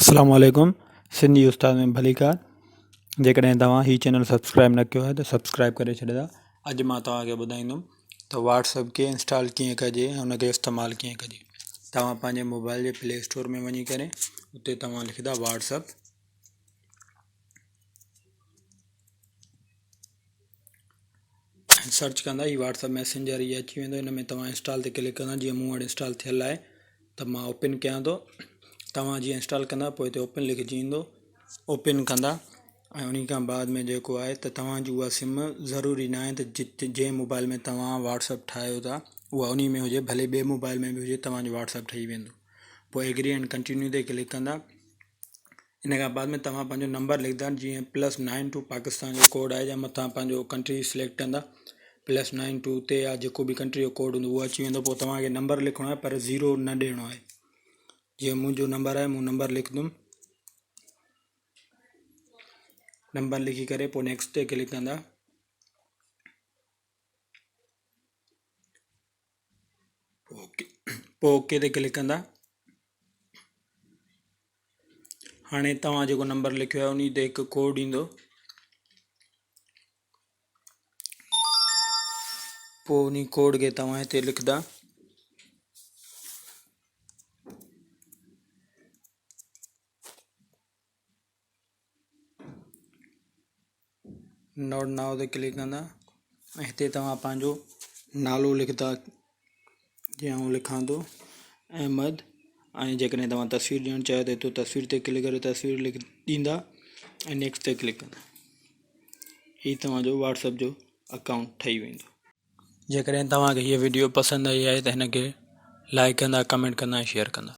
अस्सलाम वालेकुम। सिंधी उस्ताद में भली कार। जेकॾहिं तव्हां ही चैनल सब्सक्राइब न कयो आहे त सब्सक्राइब करे छॾियो। अॼु मां तव्हांखे ॿुधाईंदुमि त व्हाट्सएप खे इंस्टॉल कीअं कजे ऐं हुनखे इस्तेमालु कीअं कजे। तव्हां पंहिंजे मोबाइल जे प्ले स्टोर में वञी करे उते तव्हां लिखंदा व्हाट्सएप, सर्च कंदा ही व्हाट्सएप मैसेंजर इहा अची वेंदो। हिन में तव्हां इंस्टॉल ते क्लिक कंदा। जीअं मूं वटि इंस्टॉल थियल आहे त मां ओपन कयां थो। तव्हां जीअं इंस्टॉल कंदा पोइ हिते ओपन लिखिजी ईंदो, ओपन कंदा ऐं उन खां बाद में जेको आहे त तव्हांजी उहा सिम ज़रूरी न आहे त जंहिं मोबाइल में तव्हां व्हाट्सएप ठाहियो था उहा उन में हुजे, भले ॿिए मोबाइल में बि हुजे, तव्हांजो व्हाट्सएप ठही वेंदो। पोइ एग्री एंड कंटिन्यू ते क्लिक कंदा। इन खां बाद में तव्हां पंहिंजो नंबर लिखंदा। जीअं +92 पाकिस्तान जो कोड आहे, या मथां पंहिंजो कंट्री सिलेक्ट कंदा, +92 ते या जेको बि कंट्री जो कोड हूंदो उहो अची वेंदो। पोइ तव्हांखे नंबर लिखिणो आहे पर 0 न ॾियणो आहे। जीअं मुंहिंजो नंबर आहे, मूं नंबर लिखंदुमि, नंबर लिखी करे पोइ नेक्स्ट ते क्लिक कंदा। पोइ ओके ते क्लिक कंदा। हाणे तव्हां जेको नंबर लिखियो आहे उन ते हिकु कोड ईंदो। पोइ उन कोड खे तव्हां हिते लिखंदा। नोट नाउ ते क्लिक कंदा ऐं हिते तव्हां पंहिंजो नालो लिखंदा। जीअं आउं लिखां थो अहमद, ऐं जेकॾहिं तव्हां तस्वीर ॾियणु चाहियो त हिते तस्वीर ते क्लिक करे तस्वीर ॾींदा ऐं नेक्स्ट ते क्लिक कंदा। हीउ तव्हांजो व्हाट्सएप जो अकाउंट ठही वेंदो। जेकॾहिं तव्हांखे हीअ वीडियो पसंदि आई आहे त हिन खे लाइक कंदा, कमेंट कंदा ऐं शेयर कंदा।